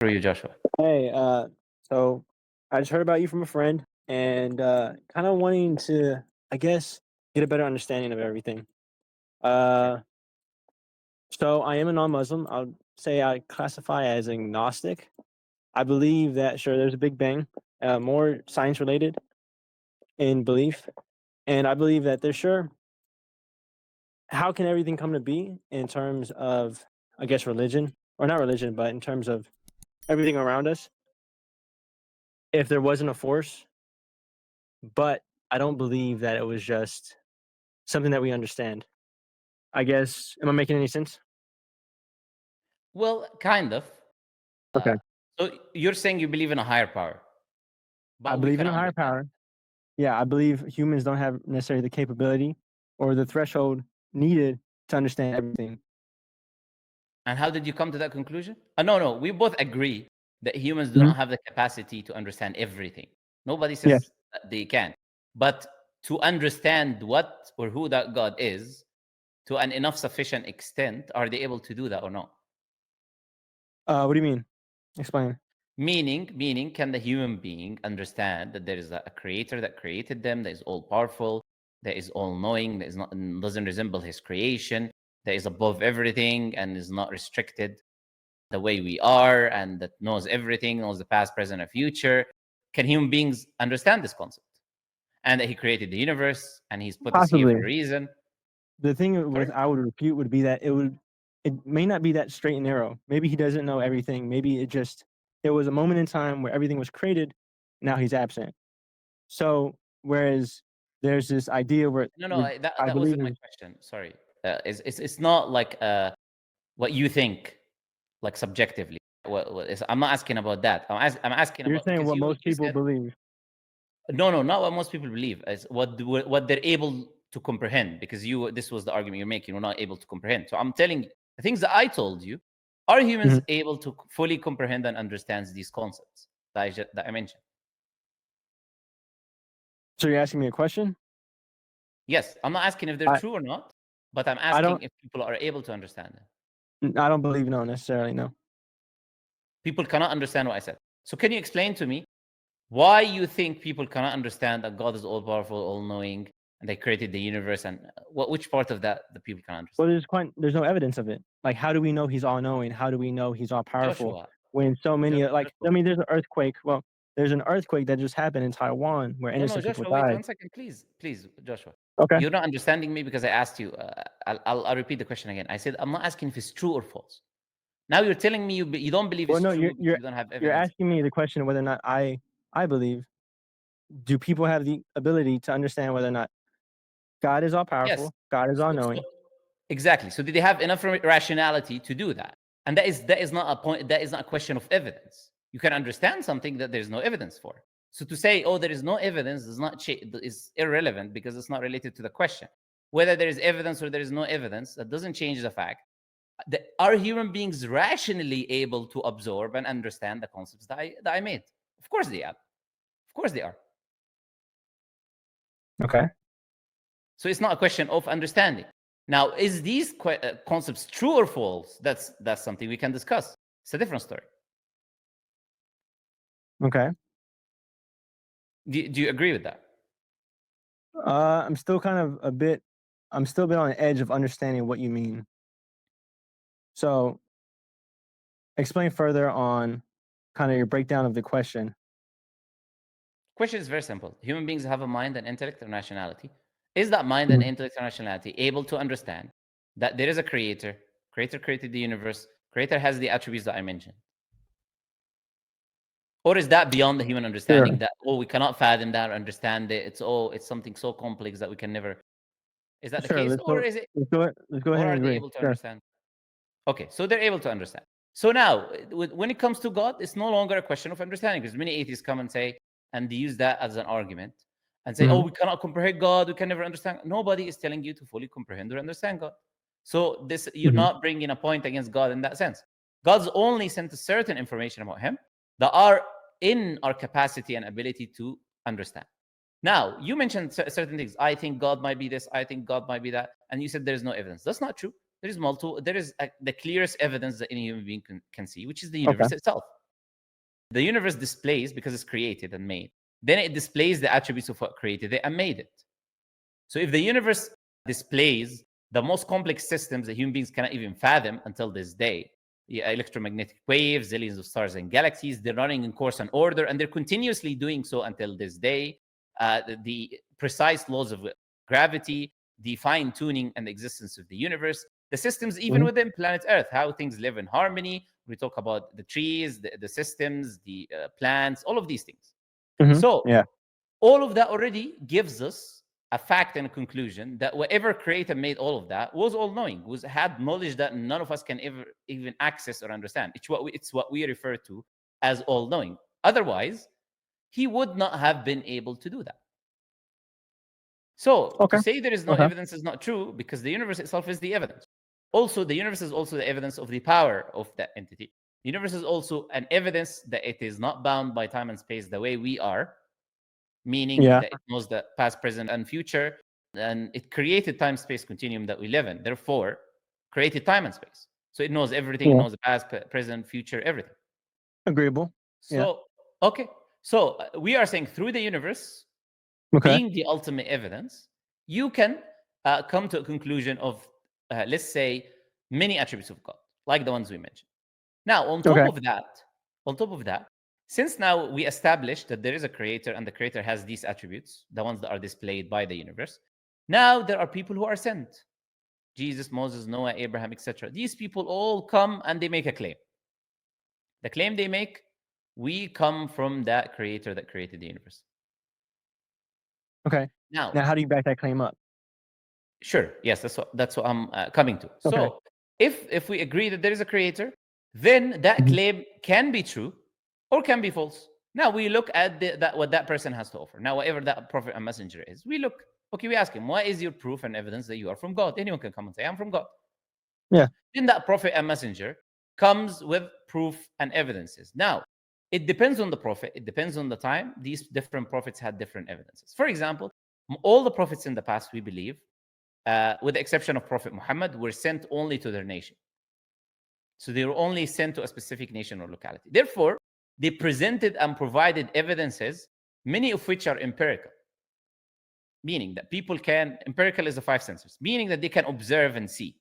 For you, Joshua. Hey, so I just heard about you from a friend and kind of wanting to, I guess, get a better understanding of everything. Sure. Uh, so I am a non-Muslim. I'll say I classify as agnostic. I believe that sure, there's a Big Bang, more science related in belief, and I believe that there's sure. How can everything come to be in terms of, I guess, religion or not religion, but in terms of everything around us? If there wasn't a force, but I don't believe that it was just something that we understand. I guess, am I making any sense? Well, kind of. Okay. Uh, so you're saying you believe in a higher power, I but we believe in a cannot higher understand. power. Yeah, I believe humans don't have necessarily the capability or the threshold needed to understand everything. And how did you come to that conclusion? No. We both agree that humans do Mhm. not have the capacity to understand everything. Nobody Yes, says that they can. But to understand what or who that God is to an enough sufficient extent, are they able to do that or not? what do you mean? Explain. Meaning, can the human being understand that there is a creator that created them, that is all powerful, that is all knowing, that is not doesn't resemble his creation, that is above everything and is not restricted the way we are, and that knows everything, knows the past, present, and future? Can human beings understand this concept? And that he created the universe and he's put us here Possibly. for a reason. The thing Sorry? with I would refute would be that it may not be that straight and narrow. Maybe he doesn't know everything. Maybe there was a moment in time where everything was created, now he's absent. So whereas there's this idea where No, that I that believe wasn't my is question. Sorry. It's not like what you think, like subjectively. I'm not asking about that. I'm asking you're about, saying because what most you people said believe. no, not what most people believe. Is what they're able to comprehend. Because this was the argument you're making. We're not able to comprehend. So I'm telling you the things that I told you. Are humans Mhm. able to fully comprehend and understand these concepts that I mentioned? So you're asking me a question? Yes, I'm not asking if they're I true or not, but I'm I asking don't if people are able to understand them. I don't believe no necessarily, no. People cannot understand what I said. So can you explain to me why you think people cannot understand that God is all powerful, all knowing, and they created the universe? And which part of that the people can Well, understand? there's no evidence of it. Like, how do we know he's all knowing? How do we know he's all powerful Joshua, when so many like Joshua. I mean, there's an earthquake. Well, there's an earthquake that just happened in Taiwan where No, innocent people Joshua, wait died. 1 second, please, Joshua. Okay. You're not understanding me because I asked you. I'll repeat the question again. I said I'm not asking if it's true or false. Now you're telling me you don't believe Well, it's no, true because you don't have you're evidence. asking me the question whether or not I believe, do people have the ability to understand whether or not God is all Yes. powerful, God is all So knowing? exactly. So did they have enough rationality to do that? And that is not a point. That is not a question of evidence. You can understand something that there's no evidence for. So to say, oh, there is no evidence, does not is irrelevant because it's not related to the question. Whether there is evidence or there is no evidence, that doesn't change the fact that are human beings rationally able to absorb and understand the concepts that I made? Of course they are. Of course they are. Okay. So it's not a question of understanding. Now, is these concepts true or false? That's something we can discuss. It's a different story. Okay. Do you agree with that? I'm still kind of a bit I'm still a bit on the edge of understanding what you mean. So explain further on kind of your breakdown of the question. Question is very simple. Human beings have a mind and intellect and rationality. Is that mind and Mhm. intellect and rationality able to understand that there is a creator? Creator created the universe. Creator has the attributes that I mentioned. Or is that beyond the human understanding? Sure. That we cannot fathom that or understand it. It's something so complex that we can never. Is that the Sure. case, or is it? Let's go Or ahead and are they agree. able to Sure. understand? Okay, so they're able to understand. So now, when it comes to God, it's no longer a question of understanding, because many atheists come and say, and they use that as an argument and say, oh, Mhm. we cannot comprehend God, we can never understand. Nobody is telling you to fully comprehend or understand God. So you're Mhm. not bringing a point against God in that sense. God's only sent us certain information about Him that are in our capacity and ability to understand. Now, you mentioned certain things. I think God might be this. I think God might be that. And you said there is no evidence. That's not true. There is multiple. There is the clearest evidence that any human being can see, which is the Okay. universe itself. the universe displays, because it's created and made, then it displays the attributes of what created it and made it. So if the universe displays the most complex systems that human beings cannot even fathom until this day, electromagnetic waves, zillions of stars and galaxies, they're running in course and order, and they're continuously doing so until this day. The precise laws of gravity, the fine-tuning and the existence of the universe, the systems even within planet Earth, how things live in harmony. We talk about the trees, the systems, the plants, all of these things. So all of that already gives us a fact and a conclusion that whatever creator made all of that was all-knowing, had knowledge that none of us can ever even access or understand. It's what we refer to as all-knowing. Otherwise, he would not have been able to do that. So to say there is no evidence is not true, because the universe itself is the evidence. Also, the universe is also the evidence of the power of that entity. The universe is also an evidence that it is not bound by time and space the way we are, meaning that it knows the past, present, and future, and it created time-space continuum that we live in. Therefore, created time and space. So it knows everything. It knows the past, present, future, everything. Agreeable. So, okay. So we are saying through the universe, being the ultimate evidence, you can come to a conclusion of, let's say, many attributes of God, like the ones we mentioned. Now, on top of that, since now we established that there is a creator and the creator has these attributes, the ones that are displayed by the universe, now there are people who are sent. Jesus, Moses, Noah, Abraham, etc. These people all come and they make a claim. The claim they make, we come from that creator that created the universe. Okay. Now how do you back that claim up? Sure. Yes, that's what I'm coming to. So if we agree that there is a creator, then that claim can be true or can be false. Now we look at what that person has to offer. Now, whatever that prophet and messenger is, we ask him, what is your proof and evidence that you are from God? Anyone can come and say, I'm from God. Yeah. Then that prophet and messenger comes with proof and evidences. Now, it depends on the prophet. It depends on the time. These different prophets had different evidences. For example, all the prophets in the past, we believe, with the exception of Prophet Muhammad, were sent only to their nation. So they were only sent to a specific nation or locality. Therefore, they presented and provided evidences, many of which are empirical, meaning that empirical is the five senses, meaning that they can observe and see.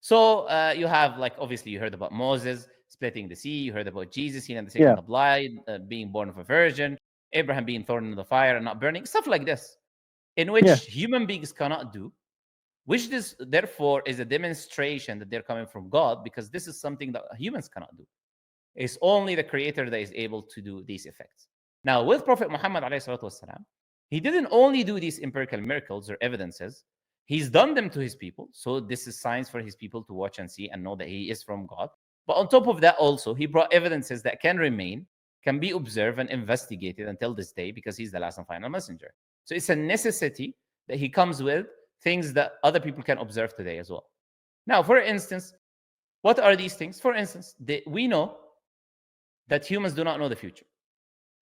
So you have, like, obviously you heard about Moses splitting the sea, you heard about Jesus healing the sick and the blind, being born of a virgin, Abraham being thrown into the fire and not burning, stuff like this, in which human beings cannot do, which this therefore is a demonstration that they're coming from God, because this is something that humans cannot do. It's only the creator that is able to do these effects. Now, with Prophet Muhammad والسلام, he didn't only do these empirical miracles or evidences, he's done them to his people. So this is signs for his people to watch and see and know that he is from God. But on top of that, also, he brought evidences that can remain, can be observed and investigated until this day, because he's the last and final messenger. So it's a necessity that he comes with things that other people can observe today as well. Now, for instance, what are these things? For instance, we know that humans do not know the future.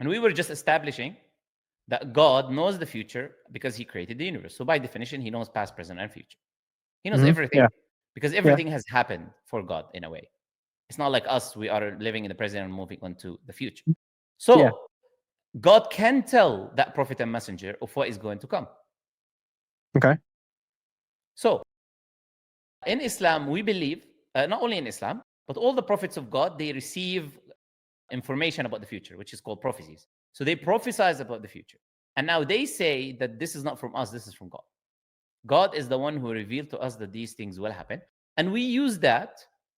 And we were just establishing that God knows the future because he created the universe. So by definition, he knows past, present, and future. He knows everything because everything has happened for God in a way. It's not like us. We are living in the present and moving on to the future. So God can tell that prophet and messenger of what is going to come. Okay. So in Islam, we believe, not only in Islam, but all the prophets of God, they receive information about the future, which is called prophecies. So they prophesize about the future. And now they say that this is not from us, this is from God. God is the one who revealed to us that these things will happen. And we use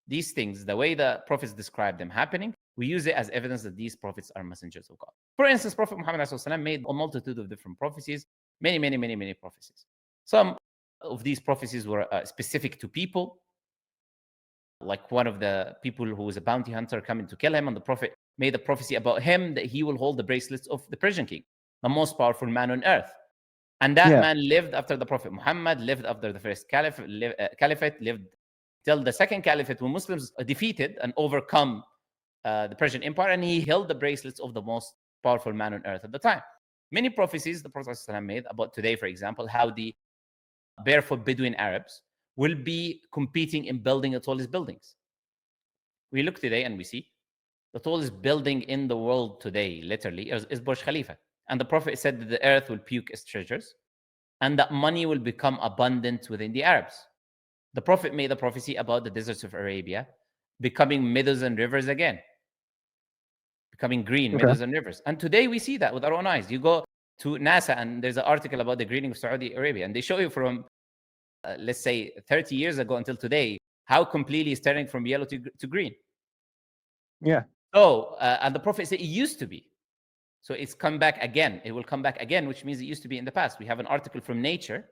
these things, the way the prophets describe them happening, we use it as evidence that these prophets are messengers of God. For instance, Prophet Muhammad ﷺ made a multitude of different prophecies, many prophecies. Some of these prophecies were specific to people, like one of the people who was a bounty hunter coming to kill him, and the prophet made a prophecy about him that he will hold the bracelets of the Persian king, the most powerful man on earth. And that man lived after the Prophet Muhammad, lived after the first caliphate, lived till the second caliphate, when Muslims defeated and overcome the Persian Empire, and he held the bracelets of the most powerful man on earth at the time. Many prophecies the Prophet ﷺ made about today, for example, how the barefoot Bedouin Arabs will be competing in building the tallest buildings. We look today and we see the tallest building in the world today, literally, is Burj Khalifa. And the Prophet said that the earth will puke its treasures and that money will become abundant within the Arabs. The Prophet made a prophecy about the deserts of Arabia becoming meadows and rivers again, becoming green Okay. meadows and rivers. And today we see that with our own eyes. You go to NASA and there's an article about the greening of Saudi Arabia, and they show you from, let's say, 30 years ago until today, how completely it's turning from yellow to green. Yeah. So, and the Prophet said it used to be. So it's come back again. It will come back again, which means it used to be in the past. We have an article from Nature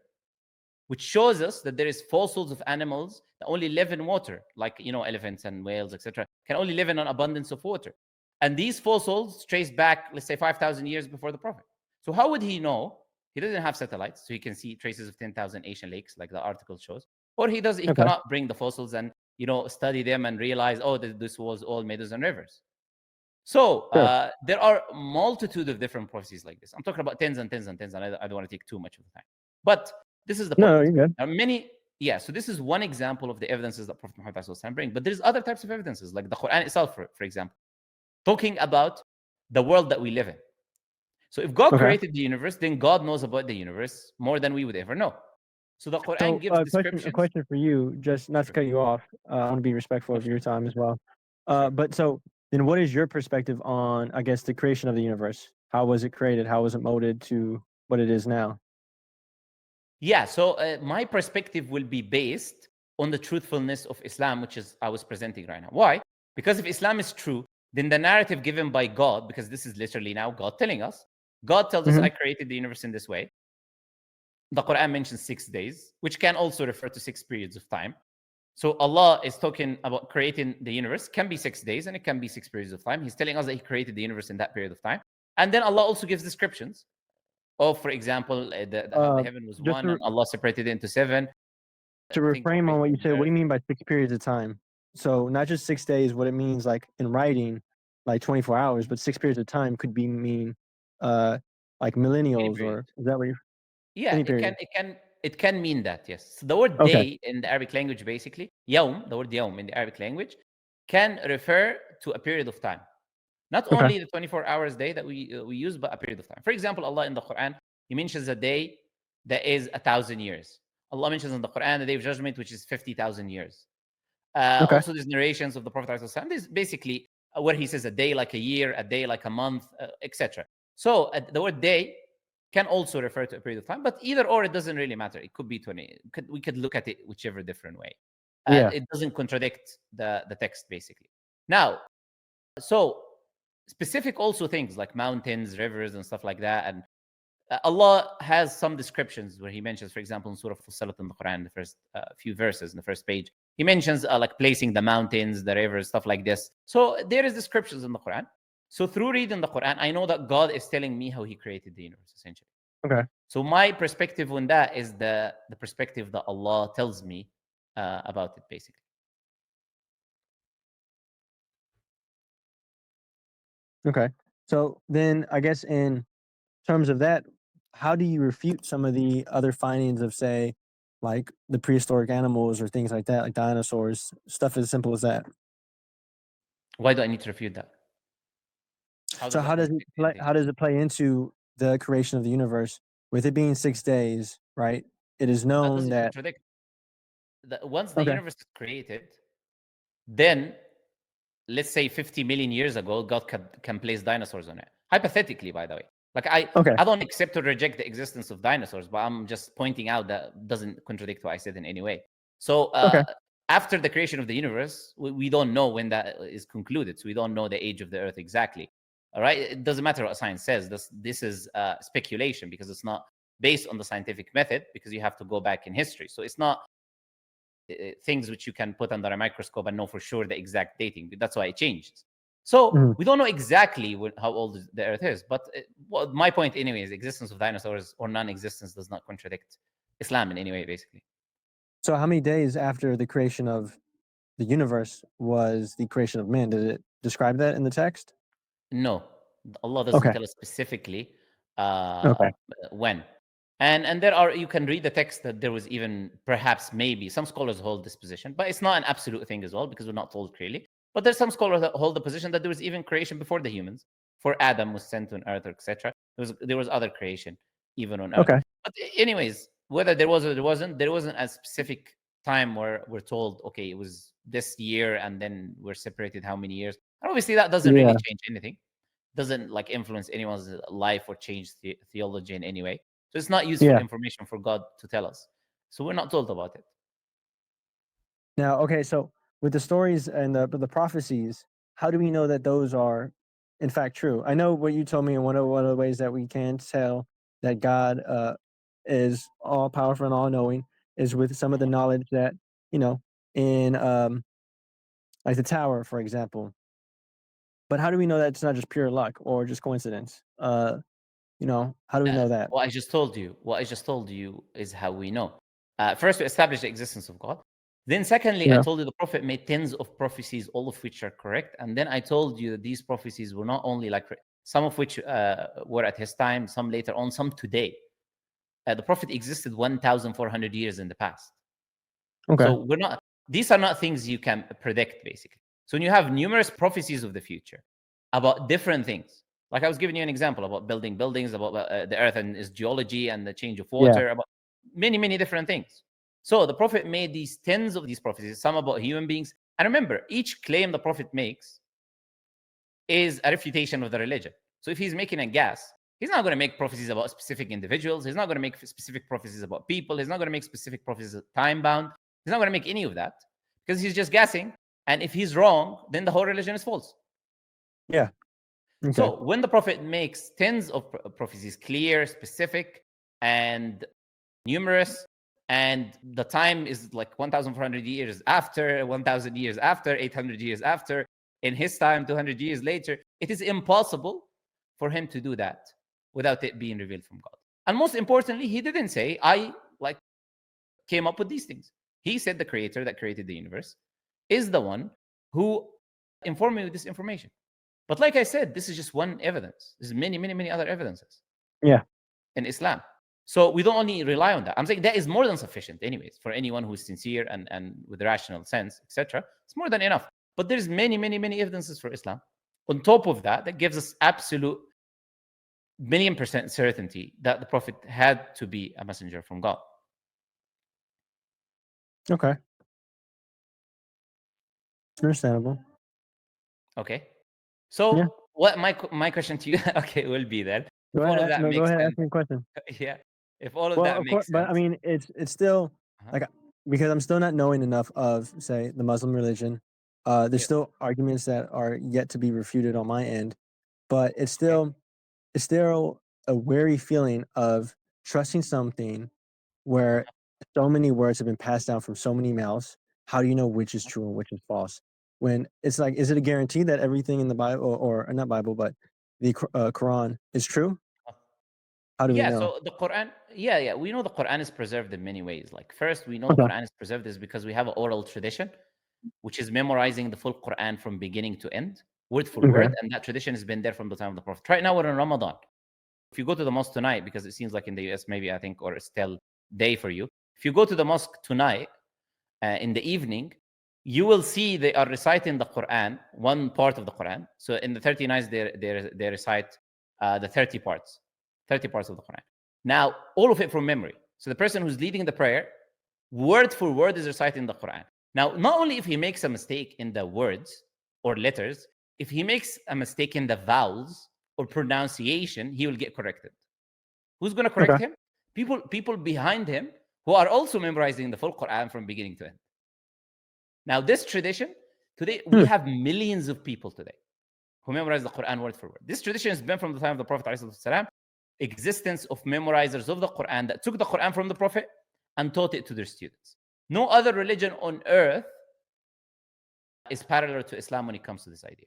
which shows us that there is fossils of animals that only live in water, like, you know, elephants and whales, etc., can only live in an abundance of water. And these fossils trace back, let's say, 5,000 years before the Prophet. So how would he know? He doesn't have satellites, so he can see traces of 10,000 Asian lakes, like the article shows. Or he Okay. cannot bring the fossils and, you know, study them and realize, oh, this was all meadows and rivers. So Sure. there are a multitude of different prophecies like this. I'm talking about tens and tens and tens, and I don't want to take too much of the time. But this is the point. No, you're good. There are many, yeah. So this is one example of the evidences that Prophet Muhammad ﷺ bring. But there's other types of evidences, like the Quran itself, for example, talking about the world that we live in. So if God Okay. created the universe, then God knows about the universe more than we would ever know. So the Quran So gives a descriptions. question for you, just not to Sure. cut you off. I want to be respectful of your time as well. Sure. But so then what is your perspective on, I guess, the creation of the universe? How was it created? How was it molded to what it is now? Yeah, so my perspective will be based on the truthfulness of Islam, which is I was presenting right now. Why? Because if Islam is true, then the narrative given by God, because this is literally now God telling us, God tells us, I created the universe in this way. The Quran mentions 6 days, which can also refer to 6 periods of time. So Allah is talking about creating the universe, can be 6 days and it can be 6 periods of time. He's telling us that he created the universe in that period of time. And then Allah also gives descriptions. Oh, for example, how the heaven was Just one and Allah separated it into 7. to Things reframe on what you created said, the what do earth. you mean by 6 periods of time? So not just 6 days, what it means like in writing, like 24 hours, but 6 periods of time could be mean like Any millennials, period. or is that what you're Yeah, any it period? can mean that, yes. So the word Okay. day in the Arabic language, basically, yawm, the word yawm in the Arabic language, can refer to a period of time. Not Okay. only the 24 hours day that we use, but a period of time. For example, Allah in the Quran, He mentions a day that is 1,000 years. Allah mentions in the Quran the day of judgment, which is 50,000 years. Okay. Also, there's narrations of the Prophet ﷺ. This is basically where he says a day like a year, a day like a month, etc. So the word day can also refer to a period of time, but either or, it doesn't really matter. It could be 20. We could look at it whichever different way. Yeah. It doesn't contradict the text, basically. Now, so specific also things like mountains, rivers, and stuff like that. And Allah has some descriptions where He mentions, for example, in Surah Fussilat in the Quran, the first few verses in the first page, He mentions like placing the mountains, the rivers, stuff like this. So there is descriptions in the Quran. So through reading the Quran, I know that God is telling me how He created the universe, essentially. Okay. So my perspective on that is the perspective that Allah tells me about it, basically. Okay. So then I guess in terms of that, how do you refute some of the other findings of, say, like the prehistoric animals or things like that, like dinosaurs, stuff as simple as that? Why do I need to refute that? How So does that contradict anything? how does it play into the creation of the universe? With it being 6 days, right? It is That known doesn't that contradict. Once the okay. universe is created, then let's say 50 million years ago, God can place dinosaurs on it. Hypothetically, by the way. Like Okay. I don't accept or reject the existence of dinosaurs, but I'm just pointing out that doesn't contradict what I said in any way. So Okay. after the creation of the universe, we don't know when that is concluded. So we don't know the age of the earth exactly. All right. It doesn't matter what science says. This is speculation because it's not based on the scientific method, because you have to go back in history. So it's not things which you can put under a microscope and know for sure the exact dating. That's why it changes. So Mhm. we don't know exactly how old the Earth is. But well, my point, anyway, is existence of dinosaurs or non-existence does not contradict Islam in any way, basically. So how many days after the creation of the universe was the creation of man? Did it describe that in the text? No, Allah doesn't Okay. tell us specifically Okay. when. And there are, you can read the text that there was even perhaps maybe some scholars hold this position, but it's not an absolute thing as well because we're not told clearly. But there's some scholars that hold the position that there was even creation before the humans. For Adam was sent on earth, etc. There was other creation even on earth. Okay. But anyways, whether there was or there wasn't a specific time where we're told, okay, it was this year and then we're separated how many years. And obviously that doesn't really change anything. Doesn't like influence anyone's life or change theology in any way. So it's not useful information for God to tell us. So we're not told about it. Now, okay, so with the stories and the prophecies, how do we know that those are in fact true? I know what you told me, and one of the ways that we can tell that God is all powerful and all knowing is with some of the knowledge that, you know, in like the tower, for example. But how do we know that it's not just pure luck or just coincidence? You know, how do we know that? What I just told you is how we know. First, we establish the existence of God. Then, secondly, I told you the Prophet made tens of prophecies, all of which are correct. And then I told you that these prophecies were not only like some of which were at his time, some later on, some today. The Prophet existed 1,400 years in the past. Okay. So we're not. These are not things you can predict, basically. So when you have numerous prophecies of the future about different things, like I was giving you an example about building buildings, about the earth and its geology and the change of water, about many different things. So the Prophet made these tens of these prophecies, some about human beings. And remember, each claim the Prophet makes is a refutation of the religion. So if he's making a guess, he's not going to make prophecies about specific individuals. He's not going to make specific prophecies about people. He's not going to make specific prophecies time-bound. He's not going to make any of that because he's just guessing. And if he's wrong, then the whole religion is false. Yeah. Okay. So when the Prophet makes tens of prophecies, clear, specific, and numerous, and the time is like 1,400 years after, 1,000 years after, 800 years after, in his time, 200 years later, it is impossible for him to do that without it being revealed from God. And most importantly, he didn't say, I like came up with these things. He said the creator that created the universe is the one who informed me with this information. But like I said, this is just one evidence. There's many other evidences. Yeah. In Islam. So we don't only rely on that. I'm saying that is more than sufficient, anyways, for anyone who is sincere and with rational sense, etc. It's more than enough. But there's many evidences for Islam. On top of that, that gives us absolute 1,000,000% certainty that the Prophet had to be a messenger from God. Okay. Understandable. Okay. So what my question to you, okay, will be then. Go ahead. Go ahead. Ask me a question. Yeah. If all of that makes sense. But I mean, it's still like because I'm still not knowing enough of, say, the Muslim religion. There's still arguments that are yet to be refuted on my end, but it's still a wary feeling of trusting something where so many words have been passed down from so many mouths. How do you know which is true and which is false? When it's like, is it a guarantee that everything in the Bible or not Bible, but the Quran is true? How do we know? So the Quran, we know the Quran is preserved in many ways. Like first, we know the Quran is preserved is because we have an oral tradition, which is memorizing the full Quran from beginning to end, word for word, and that tradition has been there from the time of the Prophet. Right now, we're in Ramadan. If you go to the mosque tonight, because it seems like in the US, maybe I think, or it's still day for you. If you go to the mosque tonight in the evening, you will see they are reciting the Quran, one part of the Quran. So in the 30 nights, they recite the 30 parts of the Quran. Now, all of it from memory. So the person who's leading the prayer, word for word, is reciting the Quran. Now, not only if he makes a mistake in the words or letters, if he makes a mistake in the vowels or pronunciation, he will get corrected. Who's going to correct him? People behind him who are also memorizing the full Quran from beginning to end. Now, this tradition, today, we have millions of people today who memorize the Quran word for word. This tradition has been from the time of the Prophet ﷺ, existence of memorizers of the Quran that took the Quran from the Prophet and taught it to their students. No other religion on earth is parallel to Islam when it comes to this idea.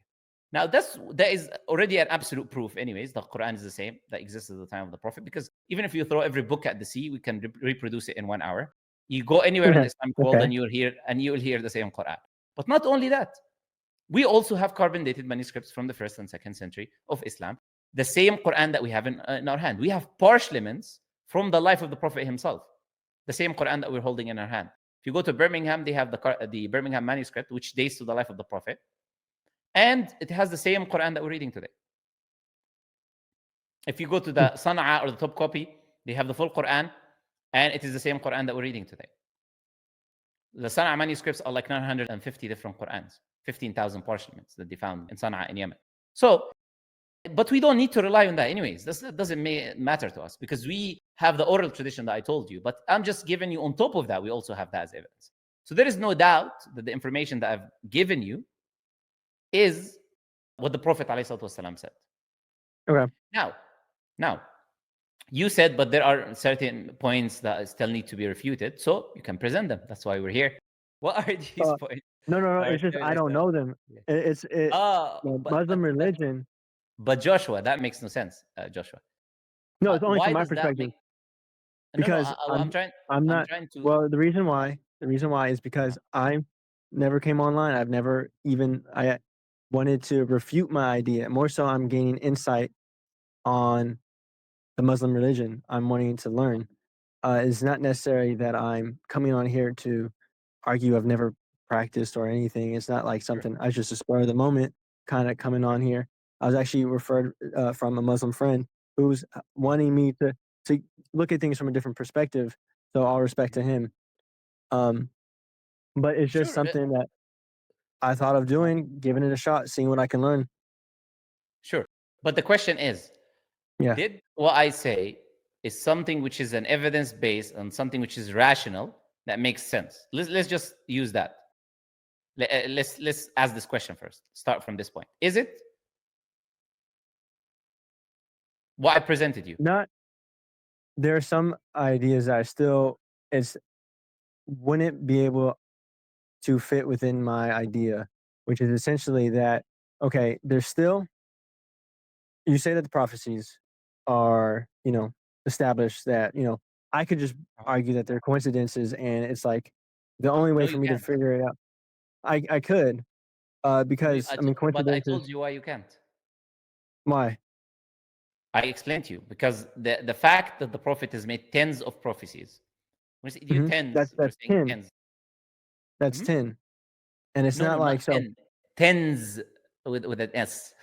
Now, that is already an absolute proof anyways. The Quran is the same that existed at the time of the Prophet, because even if you throw every book at the sea, we can reproduce it in 1 hour. You go anywhere in the Islamic world and you will hear the same Quran. But not only that, we also have carbon dated manuscripts from the 1st and 2nd century of Islam. The same Quran that we have in our hand. We have parchments from the life of the Prophet himself. The same Quran that we're holding in our hand. If you go to Birmingham, they have the Birmingham manuscript, which dates to the life of the Prophet. And it has the same Quran that we're reading today. If you go to the Sana'a or the top copy, they have the full Quran, and it is the same Quran that we're reading today. The Sana'a manuscripts are like 950 different Qurans, 15,000 parchments that they found in Sana'a in Yemen. So, but we don't need to rely on that anyways. That doesn't matter to us because we have the oral tradition that I told you. But I'm just giving you on top of that, we also have that as evidence. So there is no doubt that the information that I've given you is what the Prophet ﷺ said. Okay. Now, you said, but there are certain points that still need to be refuted, so you can present them. That's why we're here. What are these points? No. It's just I don't know them. It's Muslim religion. But Joshua, that makes no sense, Joshua. No, it's only why from my does that perspective. make- Because no, I'm trying. I'm not. trying to. Well, the reason why is because I never came online. I've never even I wanted to refute my idea. More so, I'm gaining insight on the Muslim religion. I'm wanting to learn. It's not necessary that I'm coming on here to argue. I've never practiced or anything. It's not like something I just a spur of the moment kind of coming on here. I was actually referred from a Muslim friend who's wanting me to look at things from a different perspective. So all respect to him. But it's just something that I thought of doing, giving it a shot, seeing what I can learn. Sure. But the question is, did what I say is something which is an evidence based on something which is rational that makes sense? Let's just use that. Let's ask this question first. Start from this point. Is it what I presented you? Not. There are some ideas that wouldn't be able to fit within my idea, which is essentially that, okay, there's still, you say that the prophecies are, established that, I could just argue that they're coincidences and it's like the only way No, for you me to can't. figure it out. I could, because, But I coincidences. told you why you can't. Why? I explained to you because the fact that the Prophet has made tens of prophecies. When you tens, That's we're saying 10. tens. That's 10. And it's No, not like not so. 10. Tens with an S.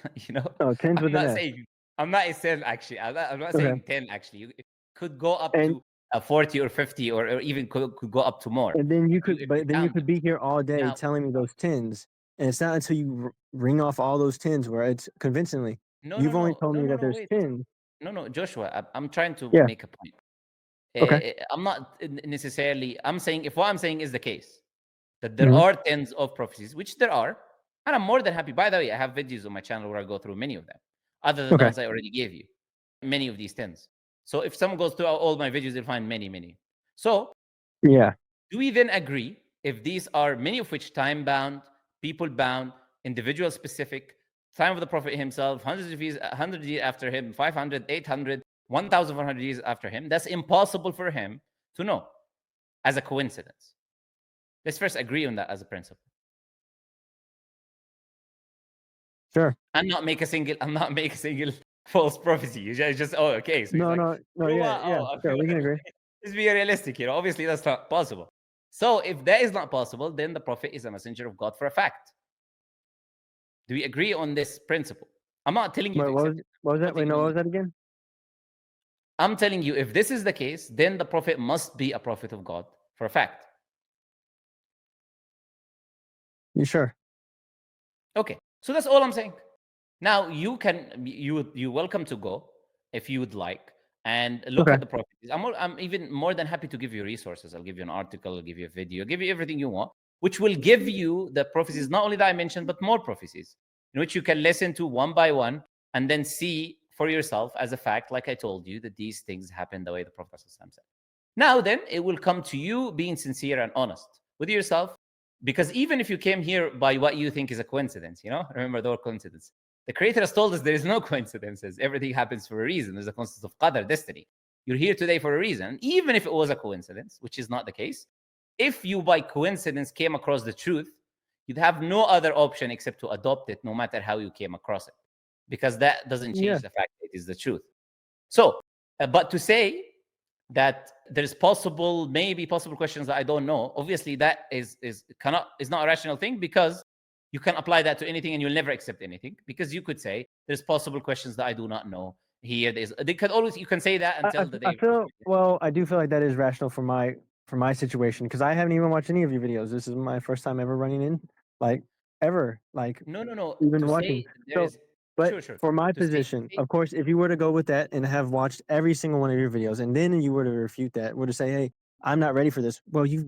Oh, 10s with an S. I'm not saying actually. I'm not saying 10 actually. It could go up And to 40 or 50 or even could go up to more. and then you if you count them. be here all day Now, telling me those 10s, and it's not until you ring off all those 10s where it's convincingly. You've only told me that there's wait. 10. No, Joshua, I'm trying to Yeah. make a point. Okay. I'm not necessarily, I'm saying if what I'm saying is the case, that there Mhm. are tens of prophecies, which there are, and I'm more than happy. By the way, I have videos on my channel where I go through many of them, other than the Okay. ones I already gave you, many of these tens. So if someone goes through all my videos, they'll find many. So Yeah. do we then agree if these are many of which time-bound, people-bound, individual-specific, time of the Prophet himself, hundreds of years, 100 years after him, 500, 800, 1,100 years after him, that's impossible for him to know as a coincidence. Let's first agree on that as a principle. Sure. I'm not make a single false prophecy. You just okay. So No, he's like, no, yeah. Sure, we can agree. let's be realistic. Obviously that's not possible. So if that is not possible, then the Prophet is a messenger of God for a fact. Do we agree on this principle? I'm not telling you Wait, to what accept it. was that? Wait, no, what was that again? I'm telling you, if this is the case, then the Prophet must be a prophet of God for a fact. You sure? Okay, so that's all I'm saying. Now you're welcome to go if you would like and look at the prophecies. I'm even more than happy to give you resources. I'll give you an article, I'll give you a video, I'll give you everything you want, which will give you the prophecies, not only that I mentioned, but more prophecies, in which you can listen to one by one and then see for yourself as a fact, like I told you, that these things happen the way the Prophet said. Now then, it will come to you being sincere and honest with yourself, because even if you came here by what you think is a coincidence, remember the word coincidence. The Creator has told us there is no coincidences. Everything happens for a reason. There's a concept of qadar, destiny. You're here today for a reason. Even if it was a coincidence, which is not the case, if you by coincidence came across the truth, you'd have no other option except to adopt it, no matter how you came across it, because that doesn't change the fact that it is the truth. So, but to say that there's maybe possible questions that I don't know, obviously that is not a rational thing, because You can apply that to anything, and you'll never accept anything, because you could say there's possible questions that I do not know. Here, they could always, you can say that until the day. I feel, well, I do feel like that is rational for my situation, because I haven't even watched any of your videos. This is my first time ever running in, like, ever, like, No. even To watching. say there So, is, but sure. for my To say, position, of course, if you were to go with that and have watched every single one of your videos, and then you were to refute that, were to say, "Hey, I'm not ready for this." Well, you've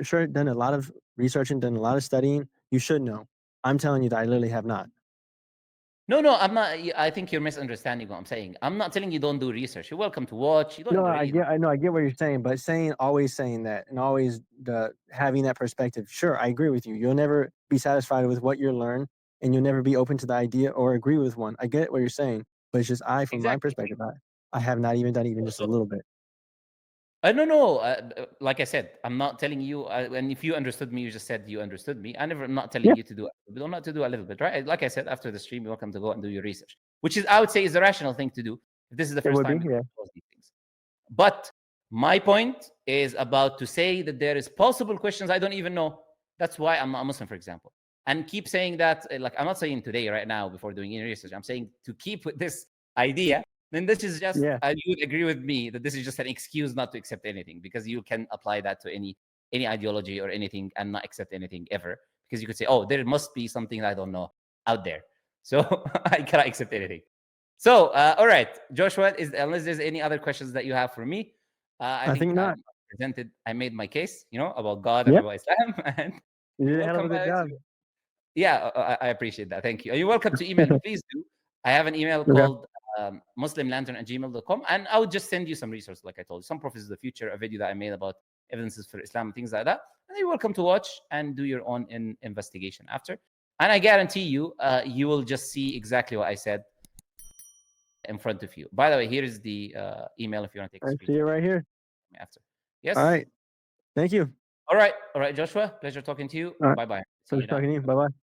sure done a lot of research and done a lot of studying. You should know. I'm telling you that I literally have not. no, I'm not. I think you're misunderstanding what I'm saying. I'm not telling you don't do research. You're welcome to watch. You don't No, really. I know, I get what you're saying, but always saying that, and always having that perspective. Sure, I agree with you. You'll never be satisfied with what you learn, and you'll never be open to the idea or agree with one. I get what you're saying, but it's just from my Exactly. perspective, I have not even done even just a little bit. No. Like I said, I'm not telling you. And if you understood me, you just said you understood me. I'm not telling Yeah, you to do a little bit, or not to do a little bit, right? Like I said, after the stream, you're welcome to go and do your research, which is, I would say, is a rational thing to do if this is the it first would be. time you Yeah, expose these things. But my point is about to say that there is possible questions I don't even know. That's why I'm not a Muslim, for example. And keep saying that, like, I'm not saying today, right now, before doing any research. I'm saying to keep with this idea, then this is just, yeah. you would agree with me that this is just an excuse not to accept anything, because you can apply that to any ideology or anything and not accept anything ever, because you could say, oh, there must be something I don't know out there, so I cannot accept anything. So, all right, Joshua, unless there's any other questions that you have for me, I I think think not. I made my case, about God and Yep, about Islam, and you you're did a hell of welcome. a good job. Yeah, I appreciate that. Thank you. You're welcome to email me. Please do. I have an email Okay. called muslimlantern@gmail.com, and I would just send you some resources, like I told you, some prophecies of the future, a video that I made about evidences for Islam, and things like that. And you're welcome to watch and do your own investigation after. And I guarantee you, you will just see exactly what I said in front of you. By the way, here is the email if you want to take a I screenshot. see it right here. After. Yes. All right. Thank you. All right, Joshua. Pleasure talking to you. All right. Bye bye. See So you now. talking to you. Bye bye.